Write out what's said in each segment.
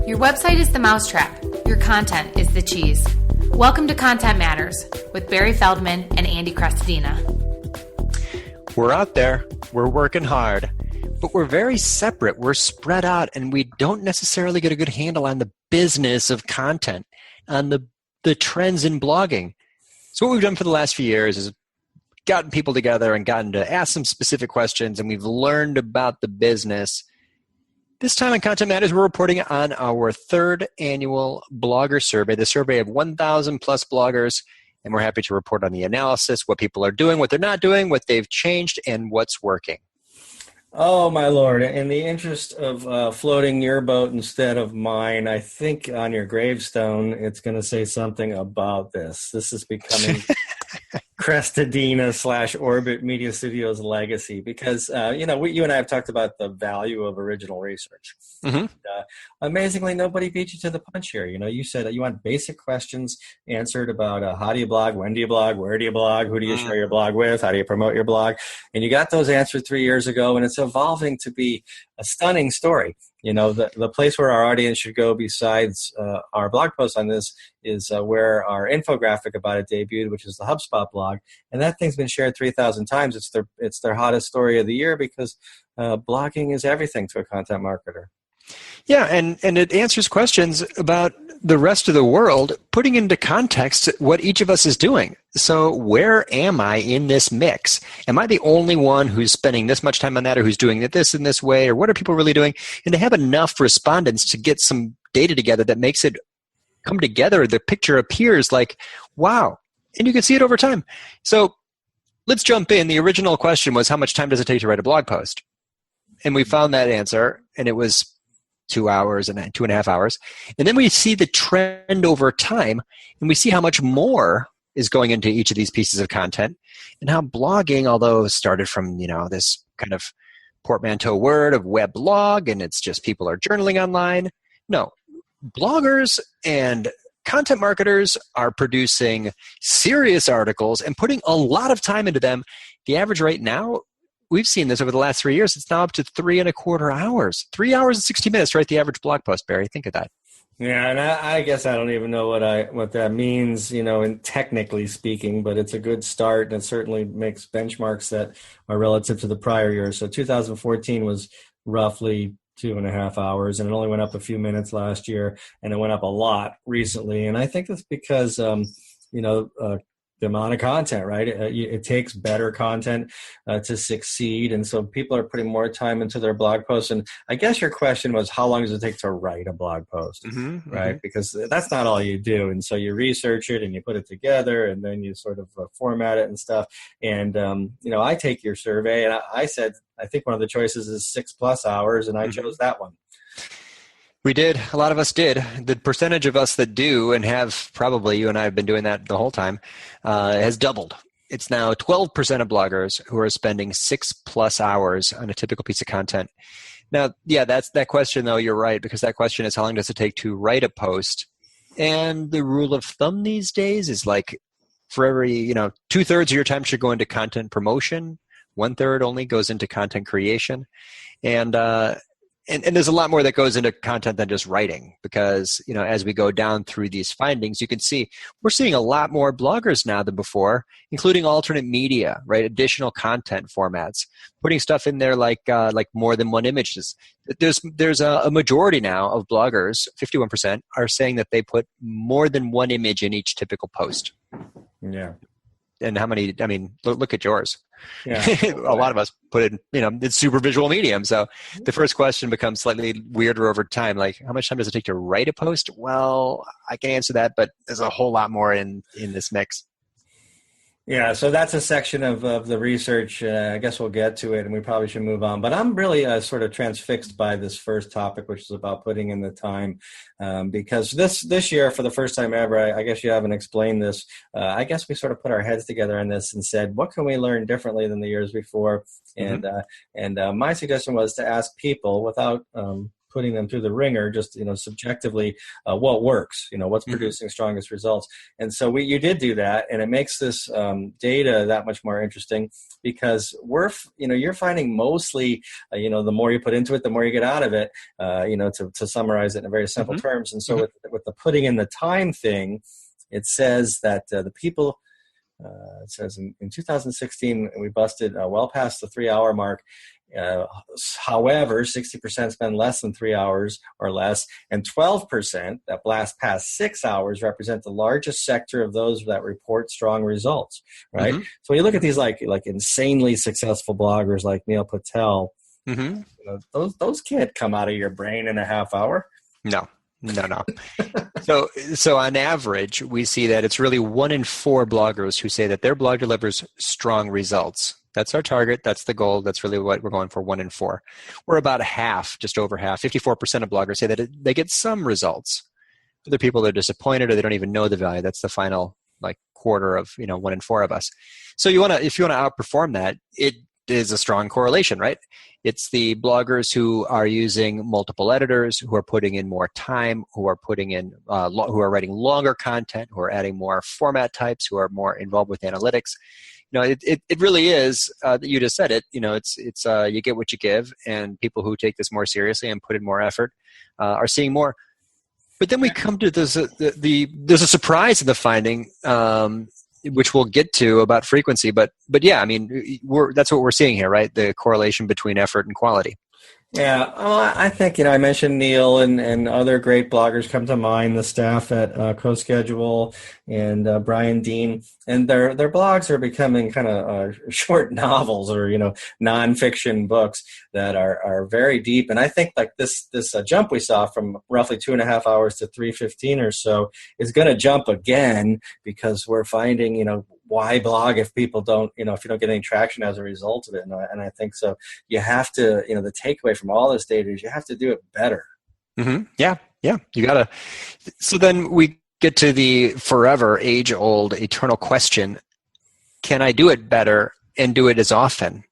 Your website is the mousetrap. Your content is the cheese. Welcome to Content Matters with Barry Feldman and Andy Crestodina. We're out there. We're working hard. But we're very separate. We're spread out, and we don't necessarily get a good handle on the business of content, on the trends in blogging. So what we've done for the last few years is gotten people together and gotten to ask some specific questions, and we've learned about the business. This time on Content Matters, we're reporting on our third annual blogger survey, the survey of 1,000 plus bloggers, and we're happy to report on the analysis, what people are doing, what they're not doing, what they've changed, and what's working. Oh, my Lord. In the interest of floating your boat instead of mine, I think on your gravestone, it's going to say something about this. This is becoming Crestodina / Orbit Media Studios legacy because, you and I have talked about the value of original research. Mm-hmm. Amazingly, nobody beat you to the punch here. You said that you want basic questions answered about how do you blog, when do you blog, where do you blog, who do you share your blog with, how do you promote your blog? And you got those answered 3 years ago, and it's evolving to be a stunning story. The place where our audience should go besides our blog post on this is where our infographic about it debuted, which is the HubSpot blog. And that thing's been shared 3,000 times. It's their hottest story of the year because blogging is everything to a content marketer. Yeah, and it answers questions about the rest of the world, putting into context what each of us is doing. So where am I in this mix? Am I the only one who's spending this much time on that, or who's doing it this in this way, or what are people really doing? And to have enough respondents to get some data together that makes it come together, the picture appears like, wow. And you can see it over time. So let's jump in. The original question was, how much time does it take to write a blog post? And we found that answer, and it was 2 hours and 2.5 hours. And then we see the trend over time, and we see how much more is going into each of these pieces of content, and how blogging, although started from, this kind of portmanteau word of weblog, and it's just people are journaling online. No, bloggers and content marketers are producing serious articles and putting a lot of time into them. The average rate now, we've seen this over the last 3 years. It's now up to 3.25 hours. 3 hours and 60 minutes to write the average blog post, Barry. Think of that. Yeah, and I guess I don't even know what that means, in technically speaking, but it's a good start, and it certainly makes benchmarks that are relative to the prior year. So 2014 was roughly 2.5 hours, and it only went up a few minutes last year, and it went up a lot recently. And I think that's because, the amount of content, right? It takes better content to succeed. And so people are putting more time into their blog posts. And I guess your question was, how long does it take to write a blog post, right? Mm-hmm. Because that's not all you do. And so you research it and you put it together and then you sort of format it and stuff. And, I take your survey and I said, I think one of the choices is 6+ hours, and I chose that one. We did. A lot of us did. The percentage of us that do and have, probably you and I have been doing that the whole time, has doubled. It's now 12% of bloggers who are spending 6+ hours on a typical piece of content. Now, yeah, that's that question, though. You're right, because that question is, how long does it take to write a post? And the rule of thumb these days is like, for every, 2/3 of your time should go into content promotion. 1/3 only goes into content creation. And there's a lot more that goes into content than just writing, because, as we go down through these findings, you can see we're seeing a lot more bloggers now than before, including alternate media, right? Additional content formats, putting stuff in there like more than one image. There's a majority now of bloggers, 51%, are saying that they put more than one image in each typical post. Yeah. And how many, look at yours. Yeah. A lot of us put it in, it's super visual medium. So the first question becomes slightly weirder over time. Like, how much time does it take to write a post? Well, I can answer that, but there's a whole lot more in this mix. Yeah, so that's a section of the research. I guess we'll get to it, and we probably should move on. But I'm really sort of transfixed by this first topic, which is about putting in the time, because this year, for the first time ever, I guess you haven't explained this. I guess we sort of put our heads together on this and said, what can we learn differently than the years before? Mm-hmm. And my suggestion was to ask people, without putting them through the ringer, just, subjectively, what works, what's producing strongest results. And so you did do that, and it makes this data that much more interesting, because you're finding mostly, the more you put into it, the more you get out of it, to summarize it in very simple terms. And so with the putting in the time thing, it says that the people, it says in 2016, we busted well past the 3-hour mark. However, 60% spend less than 3 hours or less, and 12% that blast past 6 hours represent the largest sector of those that report strong results, right? So when you look at these like insanely successful bloggers like Neil Patel, those can't come out of your brain in a half hour. No. So on average, we see that it's really 1 in 4 bloggers who say that their blog delivers strong results. That's our target. That's the goal. That's really what we're going for, 1 in 4. We're about half, just over half, 54% of bloggers say that they get some results. Other people are disappointed or they don't even know the value. That's the final quarter of 1 in 4 of us. So if you want to outperform that, it is a strong correlation, right? It's the bloggers who are using multiple editors, who are putting in more time, who are putting in, who are writing longer content, who are adding more format types, who are more involved with analytics. It really is. You just said it. It's you get what you give, and people who take this more seriously and put in more effort are seeing more. But then we come to there's a surprise in the finding, which we'll get to, about frequency. But yeah, that's what we're seeing here, right? The correlation between effort and quality. Yeah, well, I think, I mentioned Neil and other great bloggers come to mind, the staff at CoSchedule and Brian Dean, and their blogs are becoming kind of short novels or, nonfiction books that are very deep. And I think this jump we saw from roughly 2.5 hours to 3:15 or so is going to jump again, because we're finding, why blog if people don't, if you don't get any traction as a result of it. And I think so. You have to, the takeaway from all this data is you have to do it better. Yeah. You gotta. So then we get to the forever, age-old, eternal question: can I do it better and do it as often?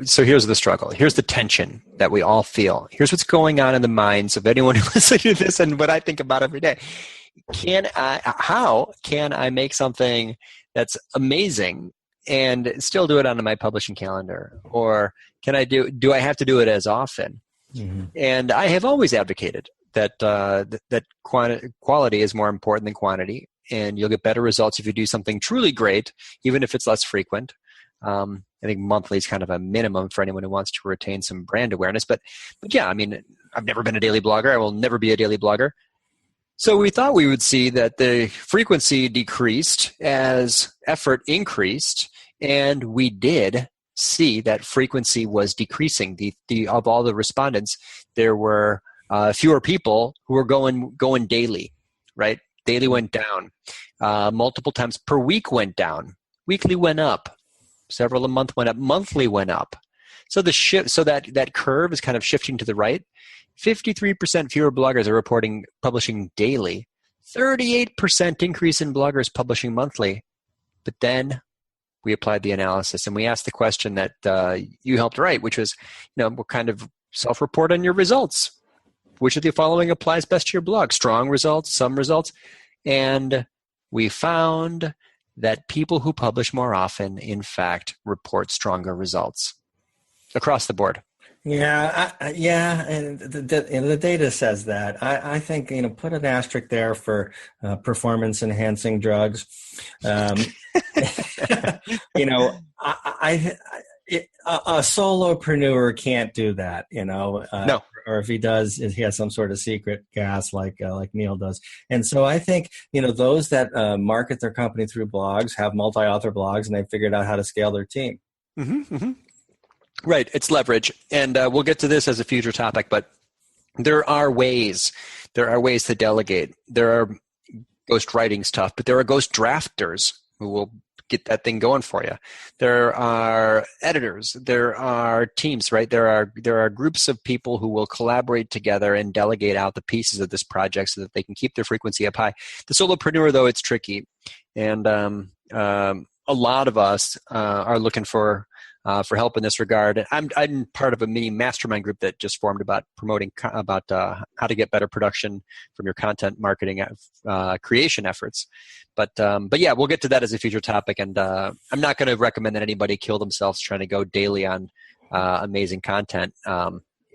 So here's the struggle. Here's the tension that we all feel. Here's what's going on in the minds of anyone who listens to this, and what I think about every day. How can I make something that's amazing and still do it on my publishing calendar? Or do I have to do it as often? And I have always advocated that quality is more important than quantity, and you'll get better results if you do something truly great, even if it's less frequent. I think monthly is kind of a minimum for anyone who wants to retain some brand awareness. But yeah, I've never been a daily blogger. I will never be a daily blogger. So we thought we would see that the frequency decreased as effort increased, and we did see that frequency was decreasing. Of all the respondents, there were fewer people who were going daily, right? Daily went down. Multiple times per week went down. Weekly went up. Several a month went up. Monthly went up. So that curve is kind of shifting to the right. 53% fewer bloggers are publishing daily. 38% increase in bloggers publishing monthly. But then we applied the analysis and we asked the question that you helped write, which was, what kind of self-report on your results? Which of the following applies best to your blog? Strong results, some results. And we found that people who publish more often, in fact, report stronger results across the board. Yeah, and the data says that. I think, put an asterisk there for performance-enhancing drugs. A solopreneur can't do that, No. Or if he does, he has some sort of secret gas like Neil does. And so I think, those that market their company through blogs have multi-author blogs, and they've figured out how to scale their team. Right. It's leverage. And we'll get to this as a future topic, but there are ways to delegate. There are ghost writing stuff, but there are ghost drafters who will get that thing going for you. There are editors. There are teams, right? There are groups of people who will collaborate together and delegate out the pieces of this project so that they can keep their frequency up high. The solopreneur, though, it's tricky. And a lot of us are looking for for help in this regard. I'm part of a mini mastermind group that just formed about promoting about how to get better production from your content marketing creation efforts. But yeah, we'll get to that as a future topic. And I'm not going to recommend that anybody kill themselves trying to go daily on amazing content.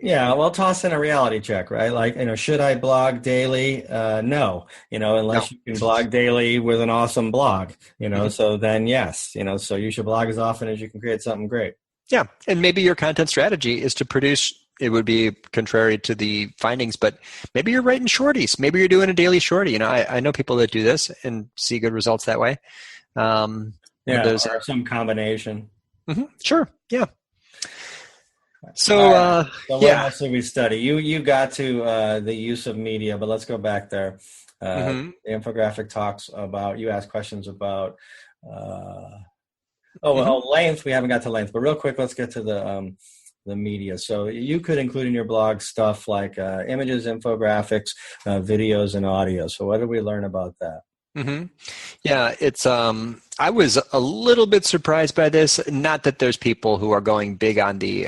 Yeah, well, toss in a reality check, right? Like, should I blog daily? No, unless you can blog daily with an awesome blog, so then yes, so you should blog as often as you can create something great. Yeah. And maybe your content strategy is to produce, it would be contrary to the findings, but maybe you're writing shorties. Maybe you're doing a daily shorty. I know people that do this and see good results that way. Or some combination. Mm-hmm, sure. Yeah. So what else did we study? You got to the use of media, but let's go back there. The infographic talks about, you asked questions about length. We haven't got to length, but real quick, let's get to the media. So you could include in your blog stuff like images, infographics, videos, and audio. So what did we learn about that? Mm-hmm. Yeah, it's I was a little bit surprised by this. Not that there's people who are going big on the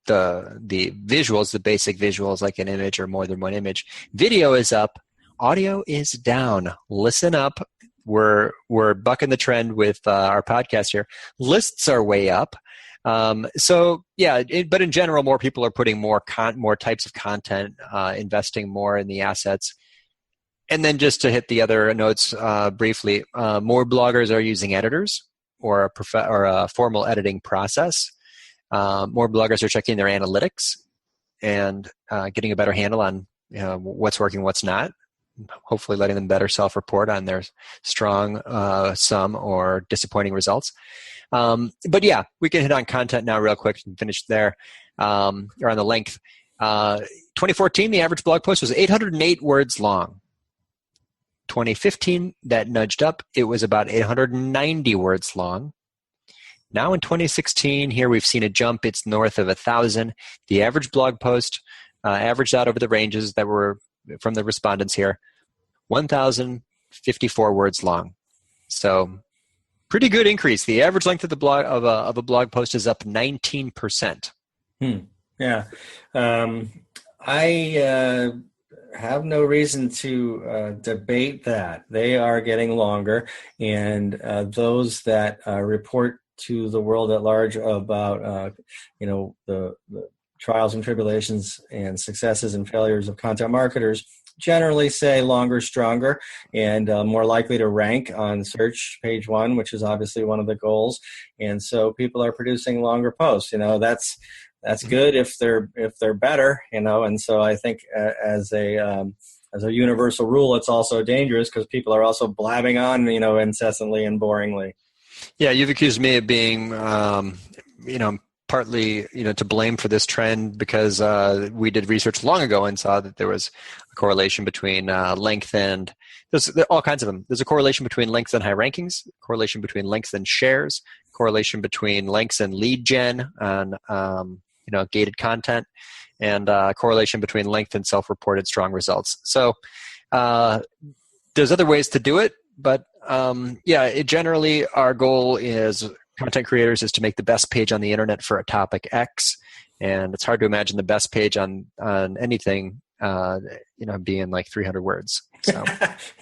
visuals, the basic visuals like an image or more than one image. Video is up, audio is down. Listen up. We're bucking the trend with our podcast here. Lists are way up. So yeah, but in general, more people are putting more types of content, investing more in the assets. And then just to hit the other notes briefly, more bloggers are using editors or a formal editing process. More bloggers are checking their analytics and getting a better handle on what's working, what's not. Hopefully letting them better self-report on their strong, some, or disappointing results. But yeah, we can hit on content now real quick and finish there, or on the length. 2014, the average blog post was 808 words long. 2015, that nudged up. It was about 890 words long. Now in 2016, here we've seen a jump. It's north of 1,000. The average blog post averaged out over the ranges that were from the respondents here, 1,054 words long. So pretty good increase. The average length of the blog of a blog post is up 19%. Yeah. I have no reason to debate that. They are getting longer, and those that report to the world at large about the trials and tribulations and successes and failures of content marketers generally say longer, stronger, and more likely to rank on search page one, which is obviously one of the goals. And so people are producing longer posts. That's good if they're better, and so I think as a universal rule, it's also dangerous because people are also blabbing on, incessantly and boringly. Yeah, you've accused me of being, partly, to blame for this trend because we did research long ago and saw that there was a correlation between length and there's all kinds of them. There's a correlation between length and high rankings, correlation between length and shares, correlation between lengths and lead gen on gated content, and correlation between length and self-reported strong results. So there's other ways to do it, but generally our goal is content creators is to make the best page on the internet for a topic X, and it's hard to imagine the best page on anything being like 300 words. So.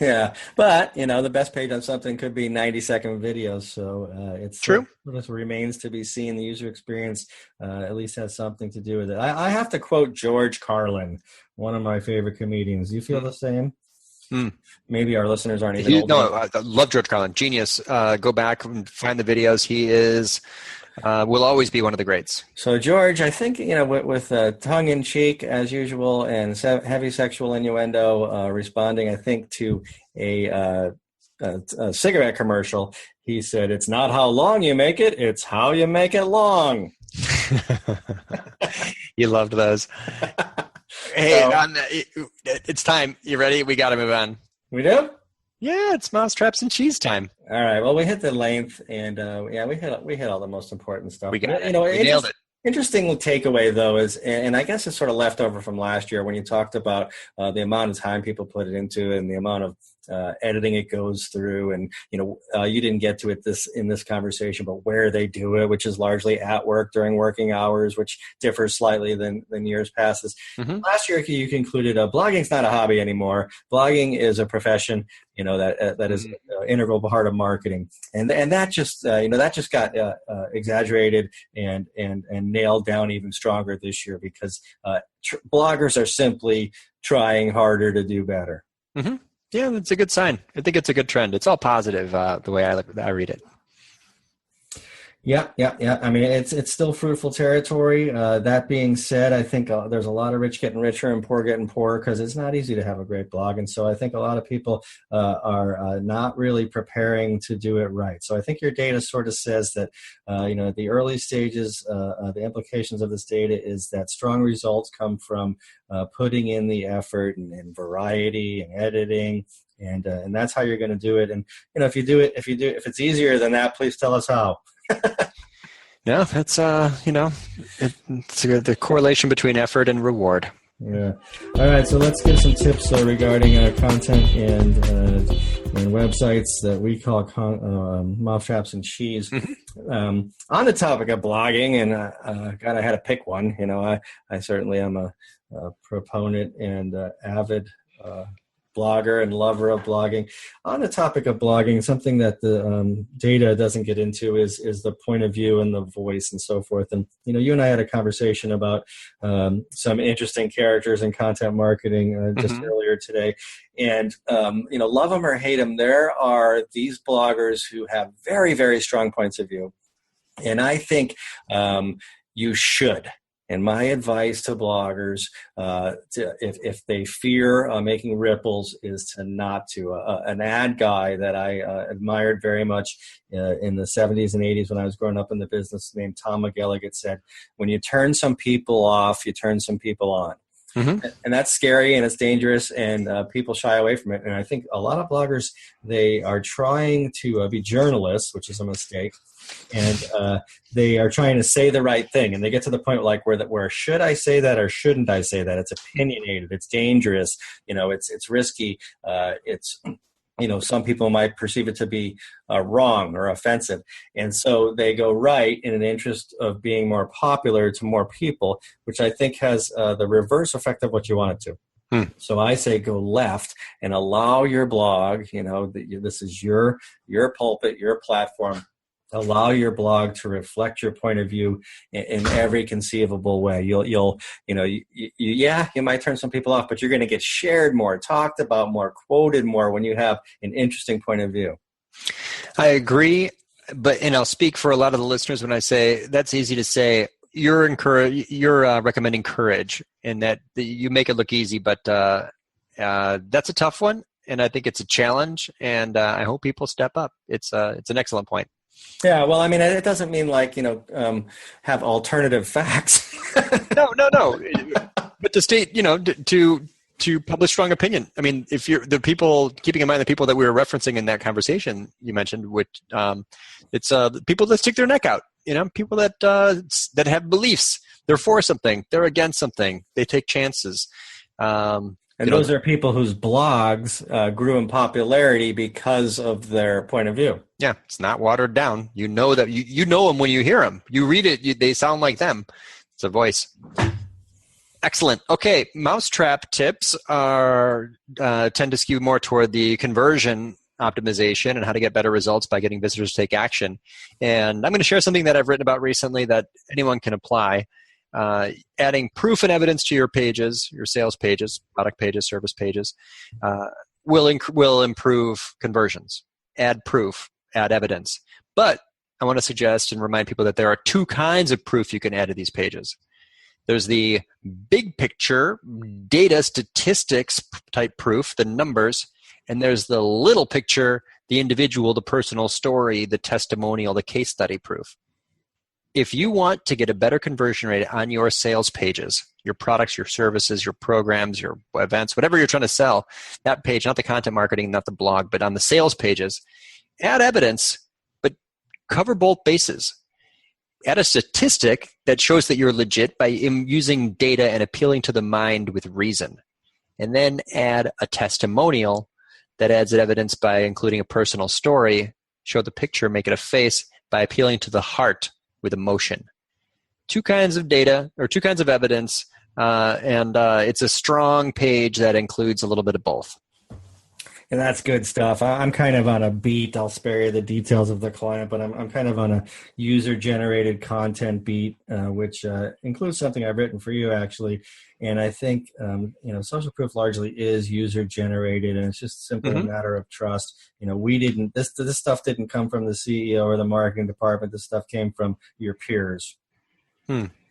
Yeah, but the best page on something could be 90-second videos. So it's true. It remains to be seen. The user experience at least has something to do with it. I have to quote George Carlin, one of my favorite comedians. Do you feel the same? Maybe our listeners aren't even old enough. I love George Carlin. Genius. Go back and find the videos. He is will always be one of the greats. So George, I think, with tongue in cheek as usual and heavy sexual innuendo, responding, I think, to a cigarette commercial, he said, "It's not how long you make it, it's how you make it long." You loved those. Hey, it's time. You ready? We got to move on. We do? Yeah, it's mousetraps and cheese time. All right. Well, we hit the length, and we hit all the most important stuff. We got it. We nailed it. Interesting takeaway, though, is, and I guess it's sort of left over from last year when you talked about the amount of time people put it into and the amount of editing it goes through, and you didn't get to it in this conversation, but where they do it, which is largely at work during working hours, which differs slightly than years passes. Mm-hmm. Last year you concluded blogging's not a hobby anymore. Blogging is a profession. That is an integral part of marketing, and that just got exaggerated and nailed down even stronger this year, because bloggers are simply trying harder to do better. Mm-hmm. Yeah, that's a good sign. I think it's a good trend. It's all positive the way I read it. Yeah. I mean, it's still fruitful territory. That being said, I think there's a lot of rich getting richer and poor getting poorer, because it's not easy to have a great blog. And so I think a lot of people are not really preparing to do it right. So I think your data sort of says that, at the early stages, the implications of this data is that strong results come from putting in the effort and variety and editing. And that's how you're going to do it. And, if it's easier than that, please tell us how. No, that's it's the correlation between effort and reward. Yeah. All right. So let's give some tips regarding content and websites that we call mousetraps and cheese. Mm-hmm. On the topic of blogging, and God, I had to pick one. I certainly am a proponent and avid blogger and lover of blogging. On the topic of blogging, something that the data doesn't get into is the point of view and the voice and so forth. And you and I had a conversation about some interesting characters in content marketing just earlier today. And love them or hate them, there are these bloggers who have very, very strong points of view, and I think you should. And my advice to bloggers, if they fear making ripples, is to not to. An ad guy that I admired very much in the 70s and 80s when I was growing up in the business, named Tom McGilligan, said, when you turn some people off, you turn some people on. Mm-hmm. And that's scary and it's dangerous, and people shy away from it. And I think a lot of bloggers, they are trying to be journalists, which is a mistake. And they are trying to say the right thing, and they get to the point where should I say that or shouldn't I say that? It's opinionated, it's dangerous, it's risky, some people might perceive it to be wrong or offensive, and so they go right in an interest of being more popular to more people, which I think has the reverse effect of what you want it to. So I say go left and allow your blog. This is your pulpit, your platform. Allow your blog to reflect your point of view in every conceivable way. You might turn some people off, but you're going to get shared more, talked about more, quoted more when you have an interesting point of view. I agree, and I'll speak for a lot of the listeners when I say that's easy to say. You're recommending courage, in that you make it look easy, but that's a tough one, and I think it's a challenge, and I hope people step up. It's an excellent point. Yeah, well, I mean, it doesn't mean have alternative facts. No. But to state, to publish strong opinion. I mean, if you're the people, keeping in mind the people that we were referencing in that conversation you mentioned, which it's the people that stick their neck out. People that have beliefs. They're for something. They're against something. They take chances. And those are people whose blogs grew in popularity because of their point of view. Yeah, it's not watered down. You know that you know them when you hear them. You read it, they sound like them. It's a voice. Excellent. Okay, mousetrap tips tend to skew more toward the conversion optimization and how to get better results by getting visitors to take action. And I'm going to share something that I've written about recently that anyone can apply. Adding proof and evidence to your pages, your sales pages, product pages, service pages, will improve conversions. Add proof, add evidence. But I want to suggest and remind people that there are two kinds of proof you can add to these pages. There's the big picture, data, statistics type proof, the numbers, and there's the little picture, the individual, the personal story, the testimonial, the case study proof. If you want to get a better conversion rate on your sales pages, your products, your services, your programs, your events, whatever you're trying to sell, that page, not the content marketing, not the blog, but on the sales pages, add evidence, but cover both bases. Add a statistic that shows that you're legit by using data and appealing to the mind with reason. And then add a testimonial that adds evidence by including a personal story. Show the picture, make it a face by appealing to the heart with emotion. Two kinds of data or two kinds of evidence, and it's a strong page that includes a little bit of both. And that's good stuff. I'm kind of on a beat. I'll spare you the details of the client, but I'm kind of on a user-generated content beat, which includes something I've written for you, actually. And I think, social proof largely is user-generated, and it's just simply a matter of trust. We didn't. This stuff didn't come from the CEO or the marketing department. This stuff came from your peers.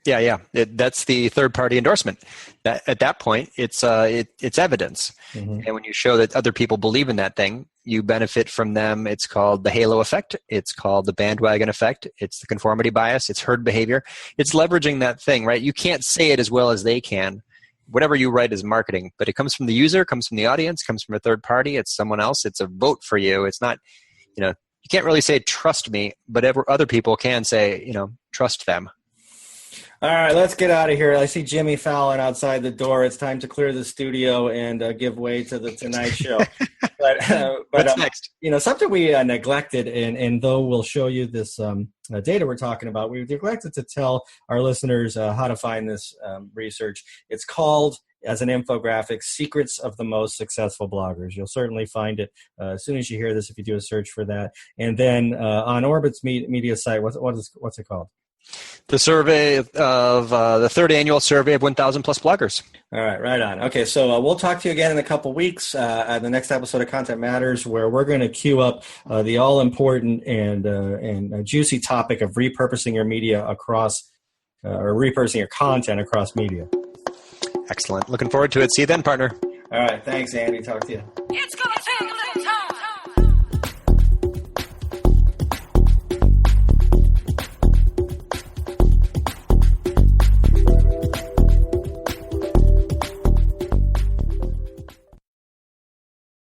Yeah. That's the third-party endorsement. At that point, it's evidence. And when you show that other people believe in that thing, you benefit from them. It's called the halo effect. It's called the bandwagon effect. It's the conformity bias. It's herd behavior. It's leveraging that thing, right? You can't say it as well as they can. Whatever you write is marketing, but it comes from the user, comes from the audience, comes from a third party. It's someone else. It's a vote for you. It's not, you can't really say trust me, but other people can say, trust them. All right, let's get out of here. I see Jimmy Fallon outside the door. It's time to clear the studio and give way to the Tonight Show. But what's next? Something we neglected, and though we'll show you this data we're talking about, we neglected to tell our listeners how to find this research. It's called, as an infographic, Secrets of the Most Successful Bloggers. You'll certainly find it as soon as you hear this if you do a search for that. And then on Orbit's media site, what's it called? The survey of the third annual survey of 1,000 plus bloggers. All right on. Okay, so we'll talk to you again in a couple weeks at the next episode of Content Matters, where we're going to queue up the all-important and juicy topic of repurposing your media across, or repurposing your content across media. Excellent. Looking forward to it. See you then, partner. All right. Thanks, Andy. Talk to you. It's gonna